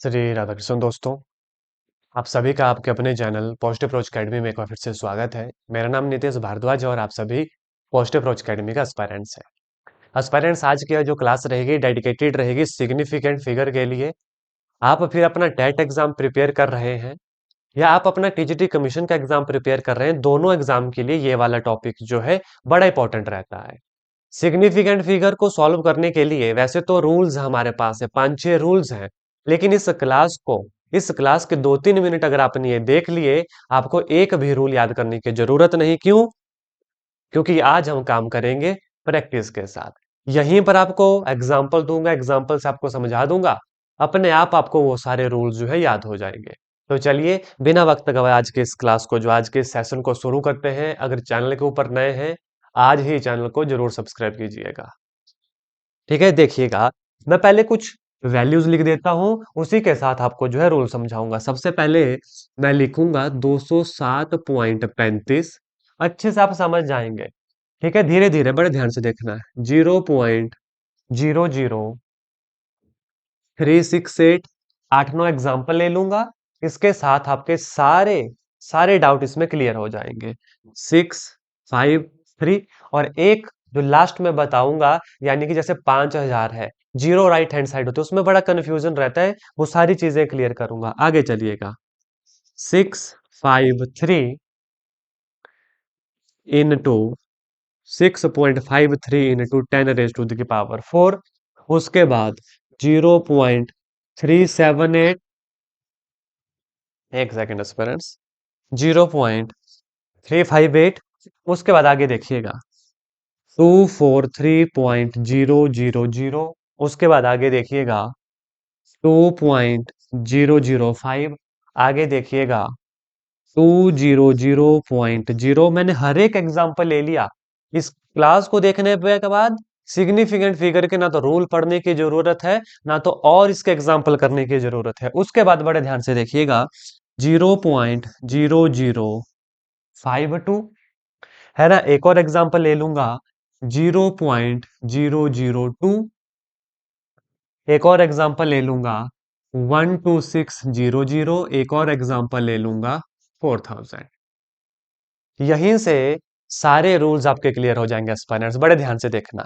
श्री राधाकृष्ण दोस्तों, आप सभी का आपके अपने चैनल पॉजिटिव अप्रोच अकेडमी में एक बार फिर से स्वागत है। मेरा नाम नितेश भारद्वाज है और आप सभी पॉजिटिव अप्रोच अकेडमी का एस्पायरेंट्स हैं। एस्पायरेंट्स, आज की जो क्लास रहेगी डेडिकेटेड रहेगी सिग्निफिकेंट फिगर के लिए। आप फिर अपना टेट एग्जाम प्रिपेयर कर रहे हैं या आप अपना टीजीटी कमीशन का एग्जाम प्रिपेयर कर रहे हैं, दोनों एग्जाम के लिए ये वाला टॉपिक जो है बड़ा इंपॉर्टेंट रहता है। सिग्निफिकेंट फिगर को सॉल्व करने के लिए वैसे तो रूल्स हमारे पास है, 5-6 रूल्स हैं, लेकिन इस क्लास के 2-3 मिनट अगर आपने ये देख लिए, आपको एक भी रूल याद करने की जरूरत नहीं। क्यों? क्योंकि आज हम काम करेंगे प्रैक्टिस के साथ। यहीं पर आपको एग्जाम्पल दूंगा, एग्जाम्पल से आपको समझा दूंगा, अपने आप आपको वो सारे रूल्स जो है याद हो जाएंगे। तो चलिए बिना वक्त गवाए आज के इस क्लास को, जो आज के इस सेशन को शुरू करते हैं। अगर चैनल के ऊपर नए हैं, आज ही चैनल को जरूर सब्सक्राइब कीजिएगा। ठीक है, देखिएगा, मैं पहले कुछ वैल्यूज लिख देता हूं, उसी के साथ आपको जो है रूल समझाऊंगा। सबसे पहले मैं लिखूंगा 207.35। अच्छे से आप समझ जाएंगे। ठीक है, धीरे धीरे बड़े ध्यान से देखना है। 0.00368। 8-9 एग्जाम्पल ले लूंगा, इसके साथ आपके सारे सारे डाउट इसमें क्लियर हो जाएंगे। 653 और एक जो लास्ट में बताऊंगा, यानी कि जैसे 5000 है, जीरो राइट हैंड साइड होते है, उसमें बड़ा कंफ्यूजन रहता है, वो सारी चीजें क्लियर करूंगा। आगे चलिएगा। 653 into 6.53 into 10 raise to the power 4। उसके बाद 0.378। एक सेकेंड स्टूडेंट्स, 0.358। उसके बाद आगे देखिएगा 243.000। उसके बाद आगे देखिएगा 2.005। आगे देखिएगा 200.0। मैंने हर एक एग्जाम्पल ले लिया। इस क्लास को देखने के बाद सिग्निफिकेंट फिगर के ना तो रूल पढ़ने की जरूरत है, ना तो और इसके एग्जाम्पल करने की जरूरत है। उसके बाद बड़े ध्यान से देखिएगा 0.0052 है ना। एक और एग्जाम्पल ले लूंगा 0.002। एक और एग्जाम्पल ले लूंगा 12600। एक और एग्जाम्पल ले लूंगा 4000। यहीं से सारे रूल्स आपके क्लियर हो जाएंगे एस्पायरेंट्स, बड़े ध्यान से देखना।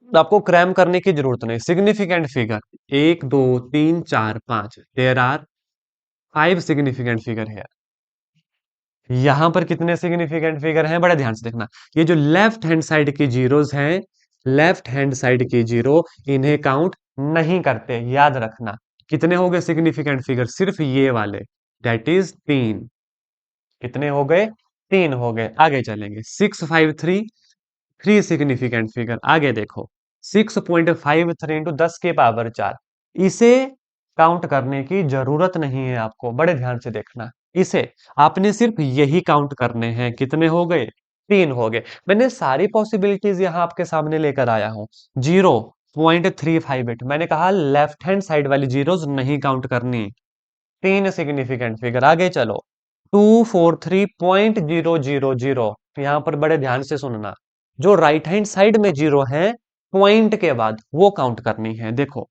आपको क्रैम करने की जरूरत नहीं। Significant figure 1 2 3 4 5, there are 5 significant figure है। यहां पर कितने सिग्निफिकेंट फिगर हैं, बड़े ध्यान से देखना। ये जो लेफ्ट हैंड साइड की जीरोस हैं, लेफ्ट हैंड साइड की जीरो, इन्हें काउंट नहीं करते, याद रखना। कितने हो गए सिग्निफिकेंट फिगर? सिर्फ ये वाले, दैट इज 3। कितने हो गए? 3 हो गए। आगे चलेंगे। 653 3 सिग्निफिकेंट फिगर। आगे देखो 6.53 इंटू 10 की पावर 4। इसे काउंट करने की जरूरत नहीं है आपको, बड़े ध्यान से देखना। इसे आपने सिर्फ यही काउंट करने हैं। कितने हो गए? 3 हो गए। मैंने सारी पॉसिबिलिटीज यहां आपके सामने लेकर आया हूं। 0.358, मैंने कहा लेफ्ट हैंड साइड वाली जीरोस नहीं काउंट करनी। 3 सिग्निफिकेंट फिगर। आगे चलो 243.000। यहां पर बड़े ध्यान से सुनना, जो राइट हैंड साइड में जीरो है, पॉइंट के बाद वो काउंट करनी है। देखो,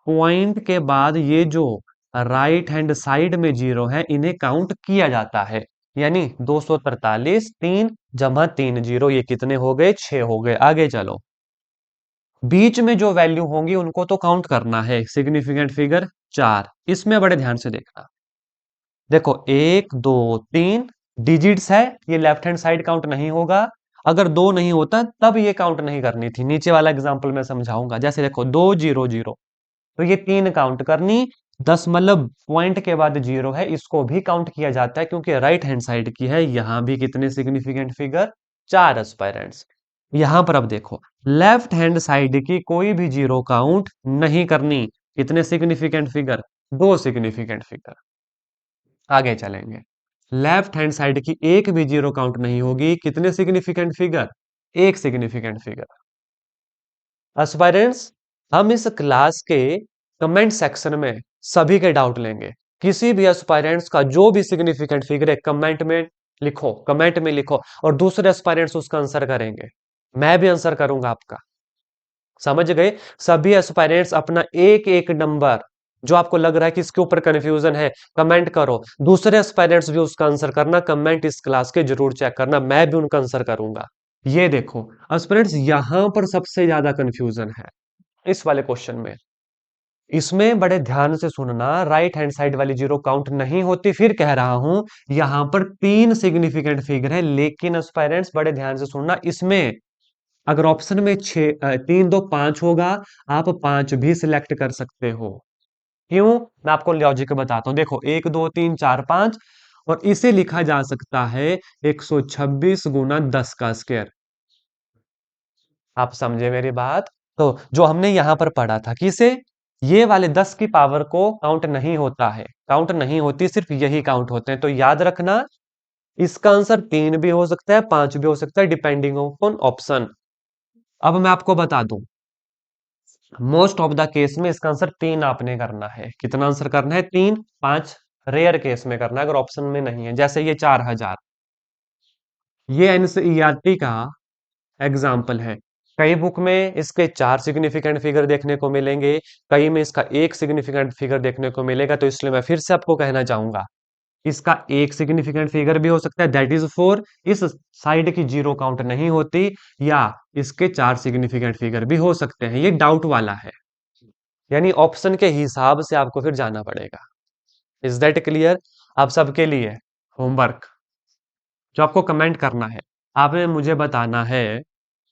पॉइंट के बाद ये जो राइट हैंड साइड में जीरो है, इन्हें काउंट किया जाता है। यानी 243, 3 जमा 3 जीरो, ये कितने हो गए? 6 हो गए। आगे चलो, बीच में जो वैल्यू होंगी उनको तो काउंट करना है। सिग्निफिकेंट फिगर 4, इसमें बड़े ध्यान से देखना। देखो 1 2 3 डिजिट्स है, ये लेफ्ट हैंड साइड काउंट नहीं होगा। अगर 2 नहीं होता तब ये काउंट नहीं करनी थी। नीचे वाला एग्जांपल मैं समझाऊंगा। जैसे देखो 200, तो ये 3 काउंट करनी। 10 मतलब पॉइंट के बाद जीरो है, इसको भी काउंट किया जाता है क्योंकि राइट हैंड साइड की है। यहां भी कितने सिग्निफिकेंट फिगर? 4 एस्पायरेंट्स। यहां पर अब देखो, लेफ्ट हैंड साइड की कोई भी जीरो काउंट नहीं करनी। कितने सिग्निफिकेंट फिगर? 2 significant figure. आगे चलेंगे। लेफ्ट हैंड साइड की एक भी जीरो काउंट नहीं होगी। कितने significant figure? 1 significant figure. Aspirants, हम इस क्लास के कमेंट सेक्शन में सभी के डाउट लेंगे। किसी भी एस्पायरेंट्स का जो भी सिग्निफिकेंट फिगर है, कमेंट में लिखो, कमेंट में लिखो, और दूसरे एस्पायरेंट्स उसका आंसर करेंगे। मैं भी आंसर करूंगा आपका। समझ गए? सभी एस्पायरेंट्स अपना एक एक नंबर जो आपको लग रहा है कि इसके ऊपर कंफ्यूजन है, कमेंट करो। दूसरे एस्पायरेंट्स भी उसका आंसर करना, कमेंट इस क्लास के जरूर चेक करना, मैं भी उनका आंसर करूंगा। ये देखो एस्पिरेंट्स, यहां पर सबसे ज्यादा कंफ्यूजन है इस वाले क्वेश्चन में। इसमें बड़े ध्यान से सुनना, राइट हैंड साइड वाली जीरो काउंट नहीं होती, फिर कह रहा हूं यहां पर तीन सिग्निफिकेंट फिगर है, लेकिन एस्पायरेंट्स बड़े ध्यान से सुनना, इसमें अगर ऑप्शन में तीन दो पांच होगा, आप पांच भी सिलेक्ट कर सकते हो। क्यों? मैं आपको लॉजिक बताता हूं। देखो, एक दो तीन चार पांच, और इसे लिखा जा सकता है 126 गुना 10 का स्क्वायर। आप समझे मेरी बात? तो जो हमने यहां पर पढ़ा था कि इसे, ये वाले 10 की पावर को काउंट नहीं होता है, काउंट नहीं होती, सिर्फ यही काउंट होते हैं। तो याद रखना, इसका आंसर तीन भी हो सकता है, पांच भी हो सकता है, डिपेंडिंग ऑन ऑप्शन। अब मैं आपको बता दूं, मोस्ट ऑफ द केस में इसका आंसर तीन आपने करना है। कितना आंसर करना है? तीन। पांच रेयर केस में करना है, अगर ऑप्शन में नहीं है। जैसे ये 4000, ये एनसीईआरटी का एग्जाम्पल है। कई बुक में इसके चार सिग्निफिकेंट फिगर देखने को मिलेंगे, कई में इसका एक सिग्निफिकेंट फिगर देखने को मिलेगा। तो इसलिए मैं फिर से आपको कहना चाहूंगा, इसका एक सिग्निफिकेंट फिगर भी हो सकता है, दैट इज फोर, इस साइड की जीरो काउंट नहीं होती, या इसके चार सिग्निफिकेंट फिगर भी हो सकते हैं। ये डाउट वाला है, यानी ऑप्शन के हिसाब से आपको फिर जाना पड़ेगा। इज दैट क्लियर आप सबके लिए? होमवर्क जो आपको कमेंट करना है, आपने मुझे बताना है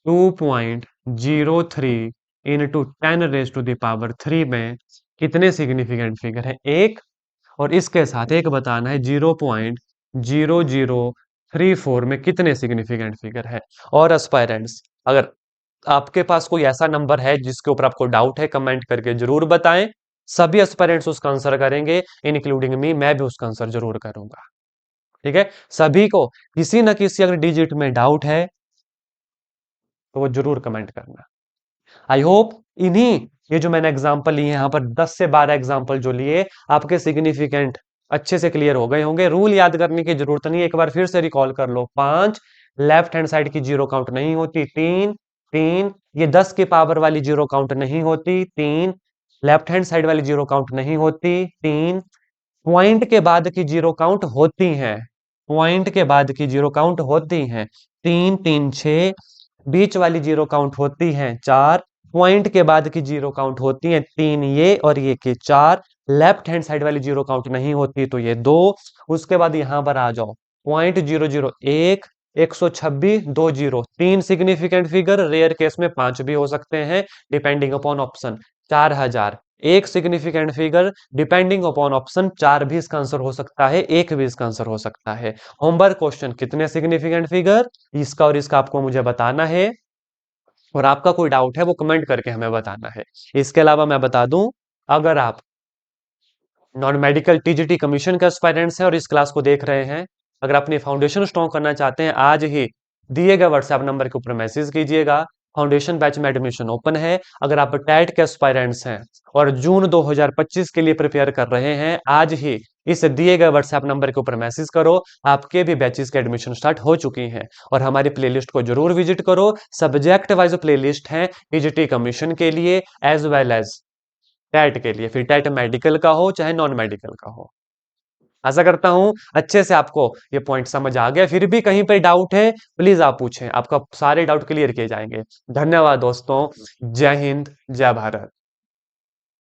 2.03 into 10 raise to the power 3 में कितने सिग्निफिकेंट फिगर है। एक, और इसके साथ एक बताना है 0.0034 में कितने सिग्निफिकेंट फिगर है। और एस्पायरेंट्स, अगर आपके पास कोई ऐसा नंबर है जिसके ऊपर आपको डाउट है, कमेंट करके जरूर बताएं। सभी एस्पायरेंट्स उसका आंसर करेंगे, इंक्लूडिंग मी, मैं भी उसका आंसर जरूर करूंगा। ठीक है? सभी को किसी न किसी अगर डिजिट में डाउट है तो वो जरूर कमेंट करना। आई होप इन्हीं, ये जो मैंने एग्जांपल लिए यहाँ पर 10 से 12 एग्जांपल जो लिए, आपके सिग्निफिकेंट अच्छे से क्लियर हो गए होंगे। रूल याद करने की जरूरत नहीं, एक बार फिर से रिकॉल कर लो। पांच, लेफ्ट हैंड साइड की जीरो काउंट नहीं होती। तीन, तीन, ये 10 की पावर वाली जीरो काउंट नहीं होती। तीन, लेफ्ट हैंड साइड वाली जीरो काउंट नहीं होती। तीन, पॉइंट के बाद की जीरो काउंट होती हैं, पॉइंट के बाद की जीरो काउंट होती हैं। तीन, तीन, छह, बीच वाली जीरो काउंट होती हैं। चार, पॉइंट के बाद की जीरो काउंट होती हैं। तीन ये और ये के चार, लेफ्ट हैंड साइड वाली जीरो काउंट नहीं होती तो ये दो। उसके बाद यहां पर आ जाओ, 0.001, 126, दो जीरो, तीन सिग्निफिकेंट फिगर, रेयर केस में पांच भी हो सकते हैं, डिपेंडिंग अपॉन ऑप्शन। 4000, एक significant figure, depending upon option, चार भी इसका आंसर हो सकता है, एक भी इसका आंसर हो सकता है। होमवर्क क्वेश्चन, कितने सिग्निफिकेंट फिगर, इसका और इसका आपको मुझे बताना है, और आपका कोई डाउट है वो कमेंट करके हमें बताना है। इसके अलावा मैं बता दूं, अगर आप नॉन मेडिकल टीजीटी कमीशन के एस्पायरेंट्स हैं और इस क्लास को देख रहे हैं, अगर अपनी फाउंडेशन स्ट्रॉन्ग करना चाहते हैं, आज ही दिए गए व्हाट्सएप नंबर के ऊपर मैसेज कीजिएगा। फाउंडेशन बैच में एडमिशन ओपन है। अगर आप टैट के एस्पायरेंट्स हैं और जून 2025 के लिए प्रिपेयर कर रहे हैं, आज ही इस दिए गए व्हाट्सएप नंबर के ऊपर मैसेज करो। आपके भी बैचेस के एडमिशन स्टार्ट हो चुकी हैं, और हमारी प्लेलिस्ट को जरूर विजिट करो। सब्जेक्ट वाइज प्लेलिस्ट है टीजीटी कमीशन के लिए एज वेल एज टैट के लिए, फिर टैट मेडिकल का हो चाहे नॉन मेडिकल का हो। आशा करता हूं अच्छे से आपको ये पॉइंट समझ आ गया। फिर भी कहीं पे डाउट है, प्लीज आप पूछें, आपका सारे डाउट क्लियर किए जाएंगे। धन्यवाद दोस्तों। जय हिंद, जय भारत।